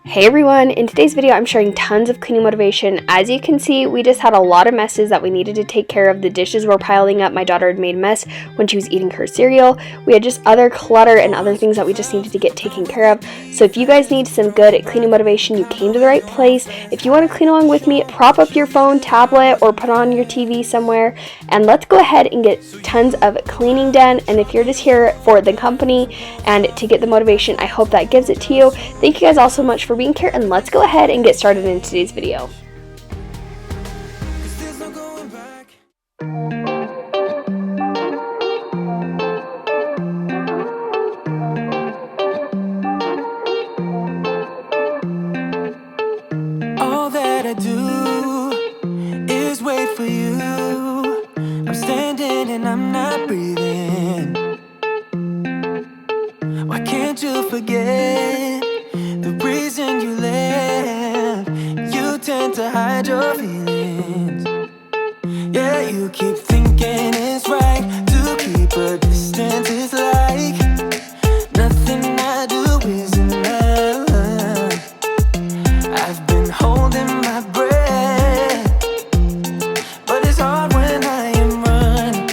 Hey everyone, in today's video I'm sharing tons of cleaning motivation. As you can see, we just had a lot of messes that we needed to take care of. The dishes were piling up. My daughter had made a mess when she was eating her cereal. We had just other clutter and other things that we just needed to get taken care of. So if you guys need some good cleaning motivation, you came to the right place. If you want to clean along with me, prop up your phone, tablet, or put on your TV somewhere, and let's go ahead and get tons of cleaning done. And if you're just here for the company and to get the motivation, I hope that gives it to you. Thank you guys all so much for being here, and let's go ahead and get started in today's video. All that I do is wait for you. I'm standing and I'm not breathing. Why can't you forget the reason you left? You tend to hide your feelings. Yeah, you keep thinking it's right to keep a distance. It's like nothing I do is enough. I've been holding my breath, but it's hard when I am running.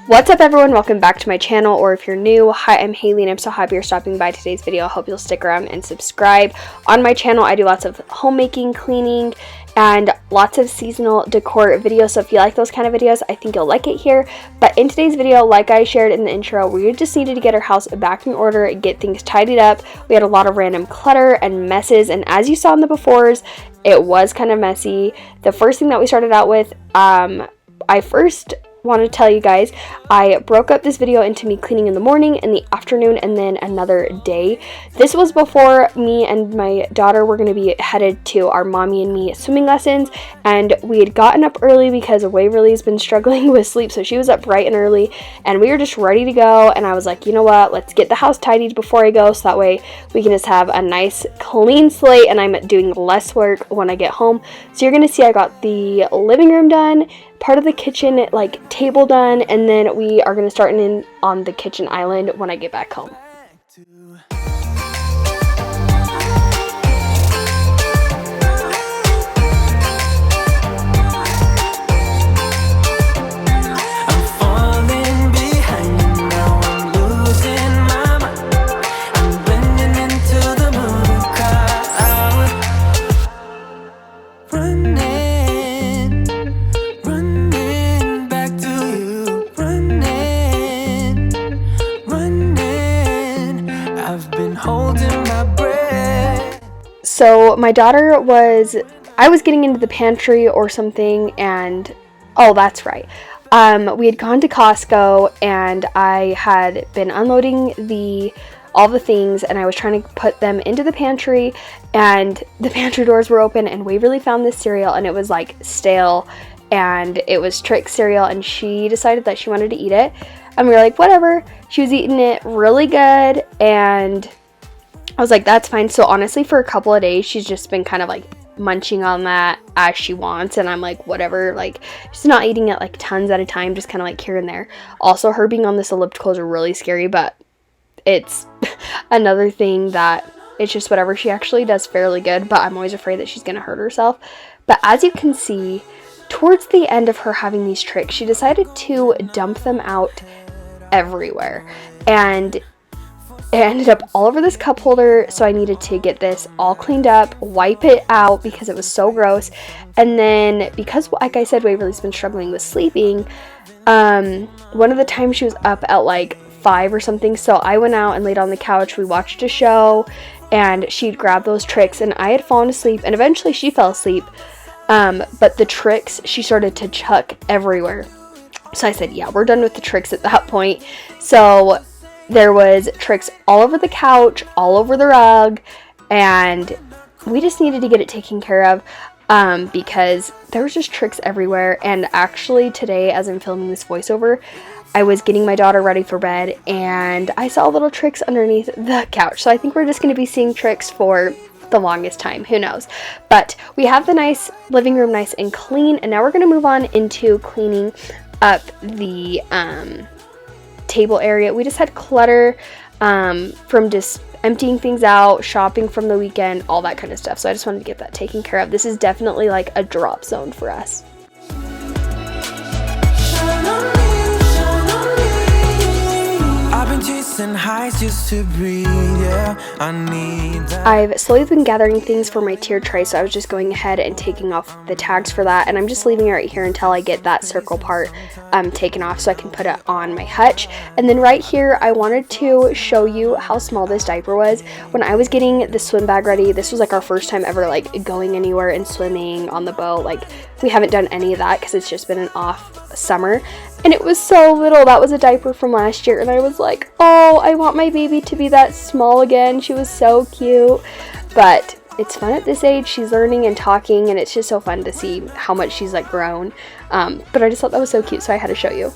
What's up everyone, welcome back to my channel, or if you're new, hi, I'm Haley and I'm so happy you're stopping by today's video. I hope you'll stick around and subscribe. On my channel I do lots of homemaking, cleaning, and lots of seasonal decor videos, so if you like those kind of videos, I think you'll like it here. But in today's video, like I shared in the intro, we just needed to get our house back in order, get things tidied up. We had a lot of random clutter and messes, and as you saw in the befores, it was kind of messy. The first thing that we started out with, I first want to tell you guys, I broke up this video into me cleaning in the morning, in the afternoon, and then another day. This was before me and my daughter were going to be headed to our mommy and me swimming lessons, and we had gotten up early because Waverly's been struggling with sleep, so she was up bright and early, and we were just ready to go. And I was like, you know what, let's get the house tidied before I go, so that way we can just have a nice clean slate and I'm doing less work when I get home. So you're going to see I got the living room done, part of the kitchen like table done, and then we are going to start in on the kitchen island when I get back home. So my daughter I was getting into the pantry or something, and oh, that's right. We had gone to Costco and I had been unloading all the things, and I was trying to put them into the pantry, and the pantry doors were open, and Waverly found this cereal, and it was like stale, and it was Trix cereal, and she decided that she wanted to eat it, and we were like, whatever. She was eating it really good, and I was like, that's fine. So honestly, for a couple of days, she's just been kind of like munching on that as she wants, and I'm like, whatever, like she's not eating it like tons at a time, just kind of like here and there. Also, her being on this elliptical is really scary, but it's another thing that it's just whatever. She actually does fairly good, but I'm always afraid that she's gonna hurt herself. But as you can see, towards the end of her having these Trix, she decided to dump them out everywhere, and it ended up all over this cup holder. So I needed to get this all cleaned up, wipe it out because it was so gross. And then because, like I said, Waverly's been struggling with sleeping, one of the times she was up at like 5 or something, so I went out and laid on the couch. We watched a show, and she'd grab those Trix, and I had fallen asleep, and eventually she fell asleep, but the Trix she started to chuck everywhere. So I said, yeah, we're done with the Trix at that point. So there was Trix all over the couch, all over the rug, and we just needed to get it taken care of, because there was just Trix everywhere. And actually today, as I'm filming this voiceover, I was getting my daughter ready for bed, and I saw little Trix underneath the couch. So I think we're just going to be seeing Trix for the longest time, who knows. But we have the nice living room nice and clean, and now we're going to move on into cleaning up the table area. We just had clutter from just emptying things out, shopping from the weekend, all that kind of stuff. So I just wanted to get that taken care of. This is definitely like a drop zone for us. Highs just to breathe, yeah, I need that. I've slowly been gathering things for my tier tray, so I was just going ahead and taking off the tags for that, and I'm just leaving it right here until I get that circle part taken off so I can put it on my hutch. And then right here, I wanted to show you how small this diaper was. When I was getting the swim bag ready, this was like our first time ever like going anywhere and swimming on the boat. Like, we haven't done any of that because it's just been an off summer, and it was so little. That was a diaper from last year, and I was like, oh, I want my baby to be that small again. She was so cute. But it's fun at this age. She's learning and talking, and it's just so fun to see how much she's like grown. But I just thought that was so cute, so I had to show you.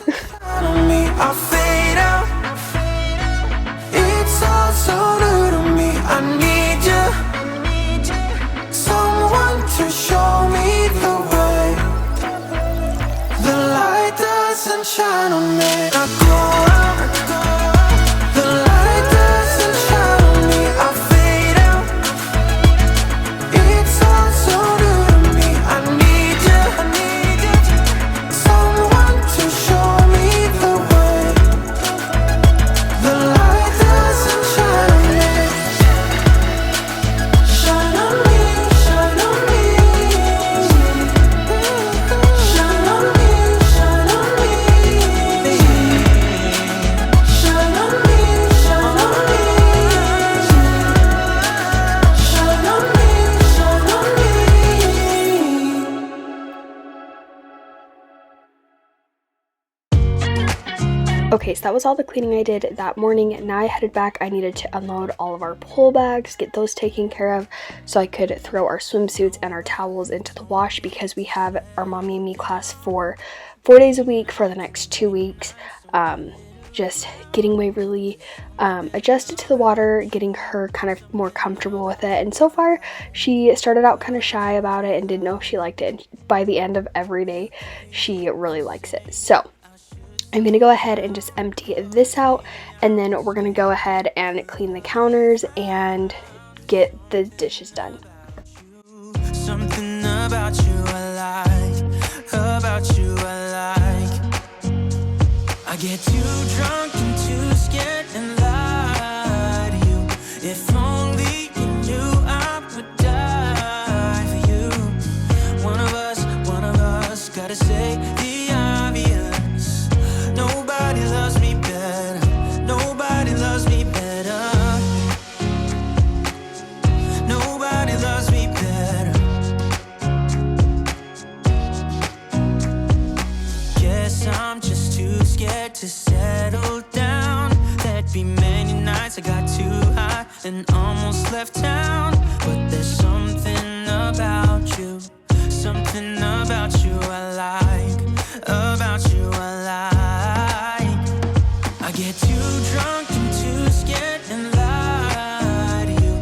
It's all so new to me. I need you, someone to show me the way. The light doesn't shine on me. I go out, the light doesn't shine on me. I fade out. It's all so new to me. I need you, someone to show me the way. The light doesn't shine on me. Shine on me, shine on me. Shine on me, shine on me. Shine on me, shine on me. Shine on me, shine on me. Okay, so that was all the cleaning I did that morning. Now I headed back. I needed to unload all of our pull bags, get those taken care of so I could throw our swimsuits and our towels into the wash, because we have our mommy and me class for 4 days a week for the next 2 weeks. Just getting Way really adjusted to the water, getting her kind of more comfortable with it. And so far, she started out kind of shy about it and didn't know if she liked it. And by the end of every day, she really likes it. So I'm going to go ahead and just empty this out, and then we're going to go ahead and clean the counters and get the dishes done. Something about you I like, about you I like. I get too drunk and too scared and lie to you. If only you knew I would die for you. One of us gotta say the obvious. Nobody loves me better. Nobody loves me better. Nobody loves me better. Guess I'm just too scared to settle down. There'd be many nights I got too high and almost left town. But there's something about you. Something about you I like. About you I like. I get too drunk and too scared and lie to you.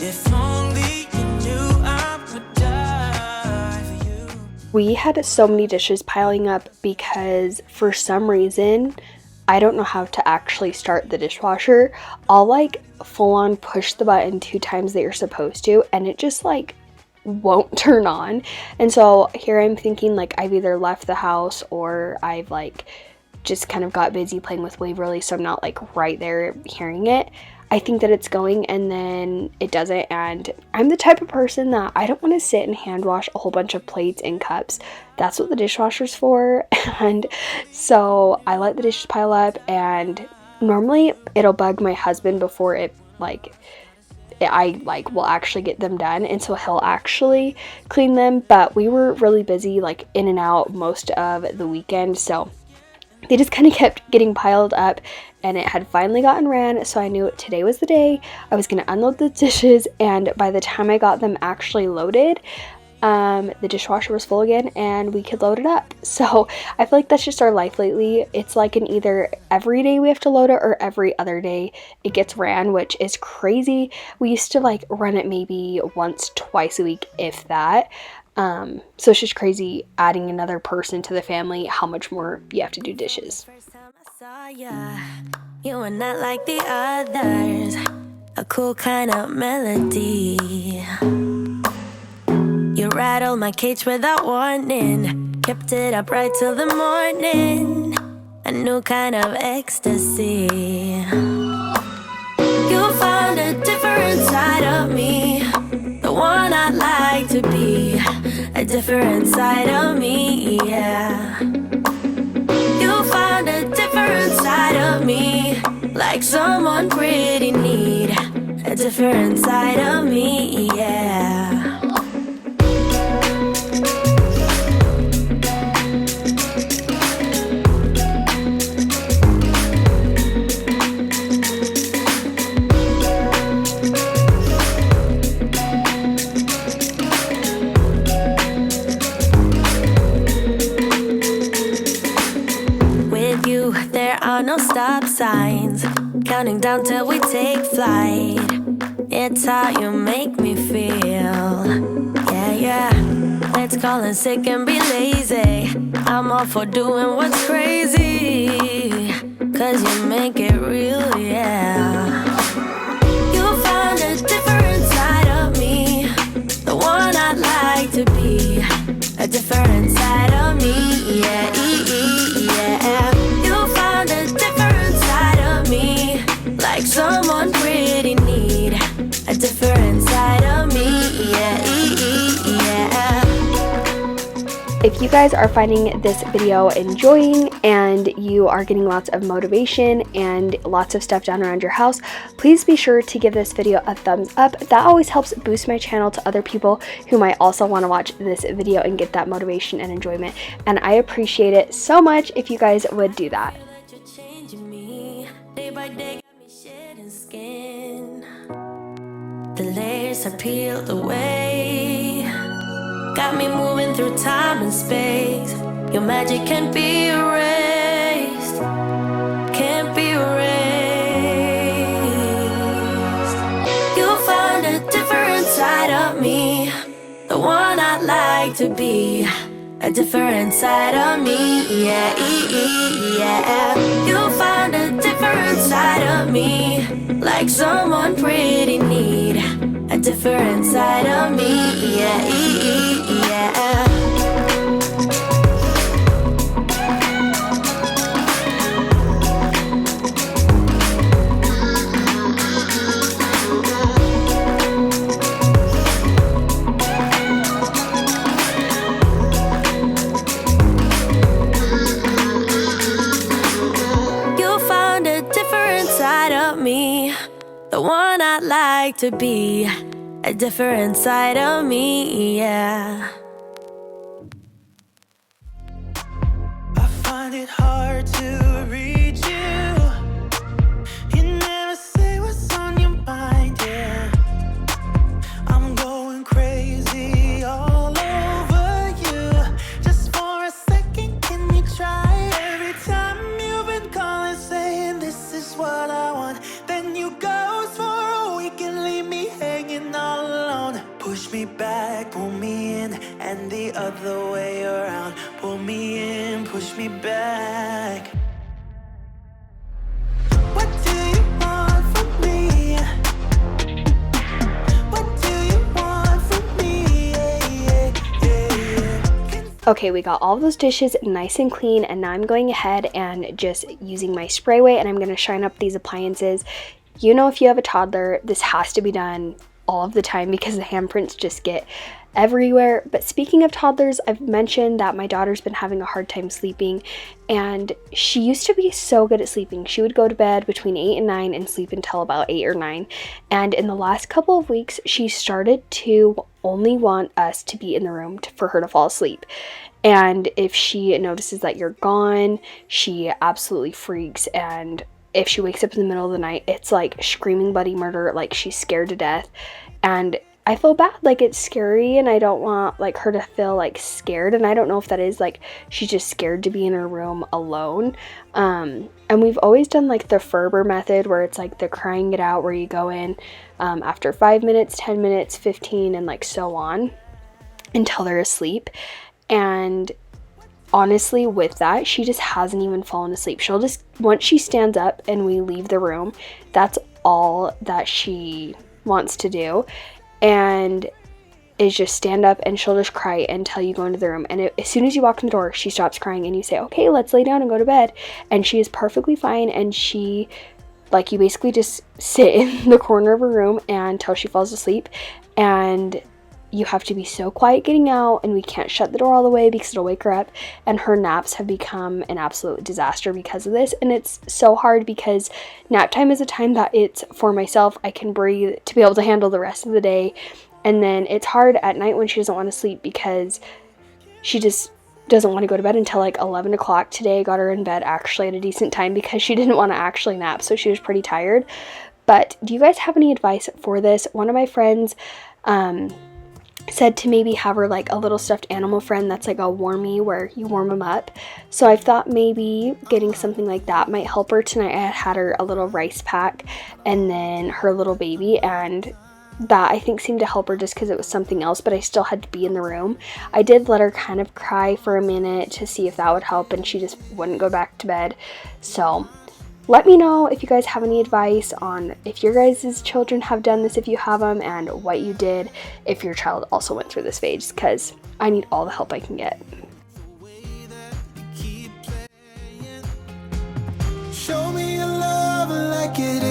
If only you knew I would die for you. We had so many dishes piling up because for some reason, I don't know how to actually start the dishwasher. I'll like full on push the button 2 times that you're supposed to, and it just like won't turn on. And so here I'm thinking like I've either left the house or I've like just kind of got busy playing with Waverly, so I'm not like right there hearing it. I think that it's going, and then it doesn't. And I'm the type of person that I don't want to sit and hand wash a whole bunch of plates and cups. That's what the dishwasher's for. And so I let the dishes pile up, and normally it'll bug my husband before it I will actually get them done, and so he'll actually clean them. But we were really busy like in and out most of the weekend, so they just kind of kept getting piled up, and it had finally gotten ran. So I knew today was the day I was going to unload the dishes, and by the time I got them actually loaded, the dishwasher was full again and we could load it up. So I feel like that's just our life lately. It's like an either every day we have to load it or every other day it gets ran, which is crazy. We used to like run it maybe once, twice a week, if that. So it's just crazy adding another person to the family, how much more you have to do dishes. First time I saw ya, you were not like the others. a cool kind of melody. You rattled my cage without warning, kept it up right till the morning. A new kind of ecstasy. You found a different side of me, the one I'd like to be. A different side of me, yeah. You found a different side of me, like someone pretty neat. A different side of me, yeah. No stop signs, counting down till we take flight. It's how you make me feel. Yeah, yeah. Let's call in sick and be lazy. I'm all for doing what's crazy, 'cause you make it real, yeah. You found a different side of me, the one I'd like to be. A different side of me, yeah, yeah. You found a different side of me, like someone pretty neat. A different side of me, yeah, yeah. If you guys are finding this video enjoying and you are getting lots of motivation and lots of stuff done around your house, please be sure to give this video a thumbs up. That always helps boost my channel to other people who might also want to watch this video and get that motivation and enjoyment. And I appreciate it so much if you guys would do that. The layers are peeled away, got me moving through time and space. Your magic can't be erased, can't be erased. You found a different side of me, the one I'd like to be. A different side of me, yeah, yeah. You found a different side of me, like someone pretty neat. A different side of me, yeah, yeah. The one I'd like to be. A different side of me, yeah. I find it hard to reach you. You never say what's on your mind, yeah. I'm going crazy all over you. Just for a second, can you try? Every time you've been calling, saying this is what I want, then you ghost for a week and leave me hanging all alone. Push me back, pull me in, and the other way around. Pull me in, push me back. What do you want from me? What do you want from me? Yeah. Okay, we got all those dishes nice and clean, and now I'm going ahead and just using my sprayway, and I'm going to shine up these appliances. You know, if you have a toddler, this has to be done all of the time because the handprints just get everywhere. But speaking of toddlers, I've mentioned that my daughter's been having a hard time sleeping, and she used to be so good at sleeping. She would go to bed between 8 and 9 and sleep until about 8 or 9. And in the last couple of weeks, she started to only want us to be in the room for her to fall asleep. And if she notices that you're gone, she absolutely freaks. And if she wakes up in the middle of the night, it's like screaming bloody murder, like she's scared to death. And I feel bad, like it's scary, and I don't want like her to feel like scared. And I don't know if that is like she's just scared to be in her room alone. And we've always done like the Ferber method, where it's like the crying it out, where you go in after 5 minutes, 10 minutes, 15, and like so on until they're asleep. And honestly, with that, she just hasn't even fallen asleep. She'll just, once she stands up and we leave the room, that's all that she wants to do, and is just stand up and she'll just cry until you go into the room. And as soon as you walk in the door, she stops crying and you say, okay, let's lay down and go to bed. And she is perfectly fine, and she, like, you basically just sit in the corner of her room until she falls asleep, and you have to be so quiet getting out, and we can't shut the door all the way because it'll wake her up, and her naps have become an absolute disaster because of this. And it's so hard because nap time is a time that it's for myself. I can breathe to be able to handle the rest of the day, and then it's hard at night when she doesn't want to sleep because she just doesn't want to go to bed until like 11 o'clock. Today I got her in bed actually at a decent time because she didn't want to actually nap, so she was pretty tired. But do you guys have any advice for this? One of my friends said to maybe have her like a little stuffed animal friend that's like a warmie where you warm them up. So I thought maybe getting something like that might help her. Tonight I had her a little rice pack and then her little baby, and that I think seemed to help her just because it was something else, but I still had to be in the room. I did let her kind of cry for a minute to see if that would help, and she just wouldn't go back to bed. So let me know if you guys have any advice on if your guys' children have done this, if you have them, and what you did if your child also went through this phase, because I need all the help I can get. Show me your love like it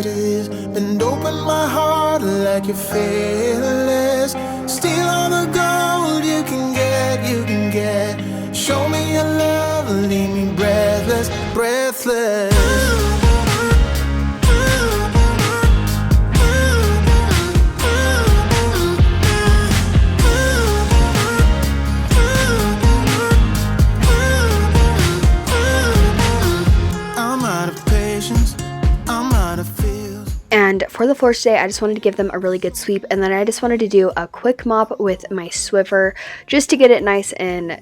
is. Bend open my heart like you're fearless. Steal all the gold you can get. Show me your love, leave me breathless. I'm out of patience, I'm out of feels. And for the floors today, I just wanted to give them a really good sweep, and then I just wanted to do a quick mop with my Swiffer just to get it nice and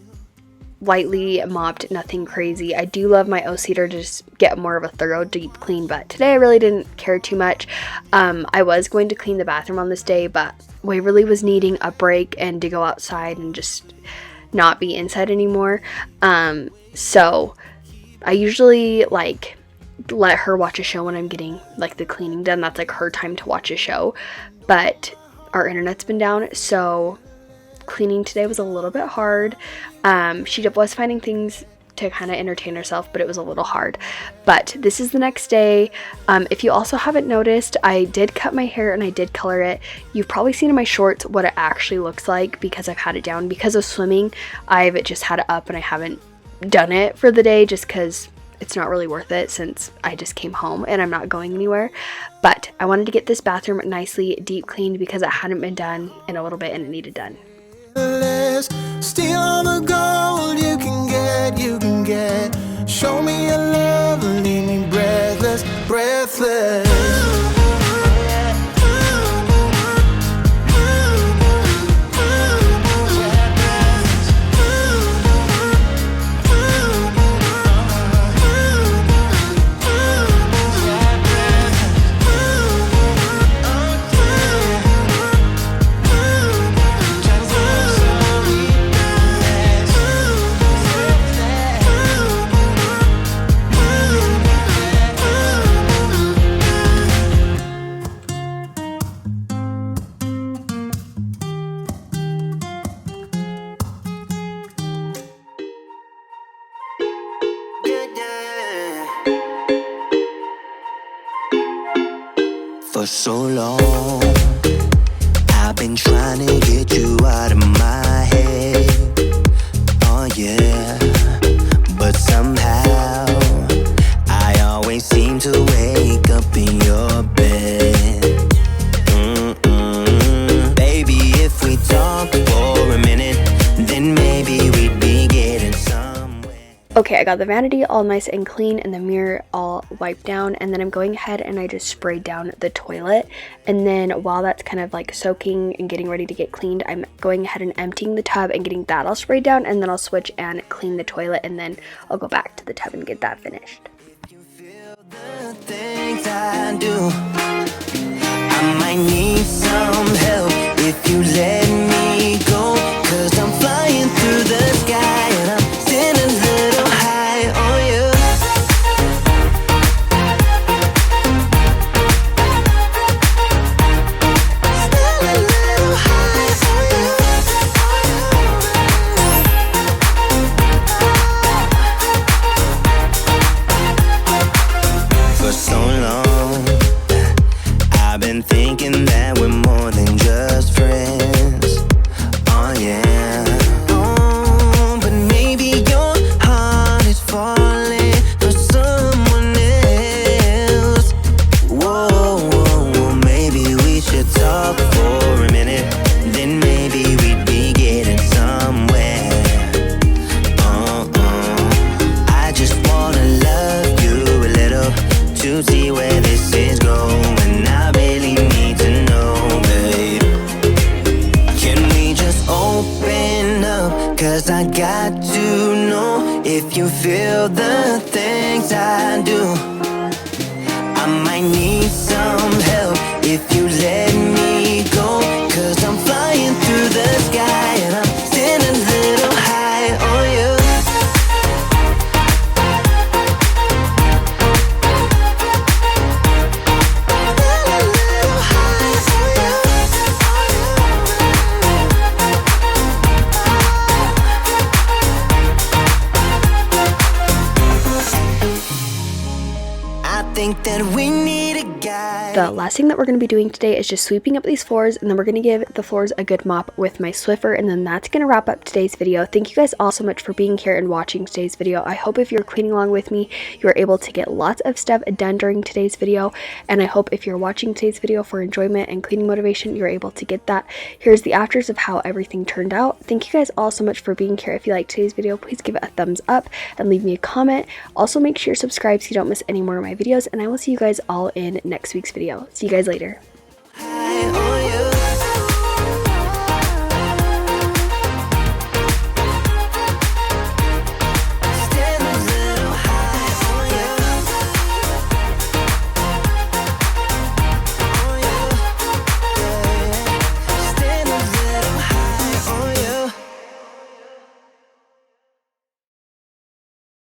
lightly mopped, nothing crazy. I do love my O-Cedar to just get more of a thorough deep clean, but today I really didn't care too much. I was going to clean the bathroom on this day, but Waverly was needing a break and to go outside and just not be inside anymore. So I usually like let her watch a show when I'm getting like the cleaning done. That's like her time to watch a show, but our internet's been down, so cleaning today was a little bit hard. She was finding things to kind of entertain herself, but it was a little hard. But this is the next day. If you also haven't noticed, I did cut my hair and I did color it. You've probably seen in my shorts what it actually looks like because I've had it down. Because of swimming, I've just had it up and I haven't done it for the day just because it's not really worth it since I just came home and I'm not going anywhere. But I wanted to get this bathroom nicely deep cleaned because it hadn't been done in a little bit and it needed done. Steal all the gold you can get. Show me your love, leave me breathless. For so long, I've been trying to get you out of my head. Oh yeah, but somehow I always seem to wake up in your bed. Baby, if we talk for a minute, then maybe we'd be getting somewhere. Okay, I got the vanity all nice and clean and the mirror all wiped down, and then I'm going ahead and I just sprayed down the toilet. And then while that's kind of like soaking and getting ready to get cleaned, I'm going ahead and emptying the tub and getting that all sprayed down, and then I'll switch and clean the toilet, and then I'll go back to the tub and get that finished. You feel the things I do. I might need some help if you let me go, 'cause I'm flying through the sky and I'm still a little high on you. 'cause I got to know if you feel the things I do. I might need some help if you let me go, 'cause I'm flying through the sky and I'm standing a little high on you. Think that we need a guy. The last thing that we're going to be doing today is just sweeping up these floors, and then we're going to give the floors a good mop with my Swiffer, and then that's going to wrap up today's video. Thank you guys all so much for being here and watching today's video. I hope if you're cleaning along with me, you were able to get lots of stuff done during today's video, and I hope if you're watching today's video for enjoyment and cleaning motivation, you're able to get that. Here's the afters of how everything turned out. Thank you guys all so much for being here. If you liked today's video, please give it a thumbs up and leave me a comment. Also, make sure you subscribe so you don't miss any more of my videos, and I will see you guys all in next week's video. See you guys later.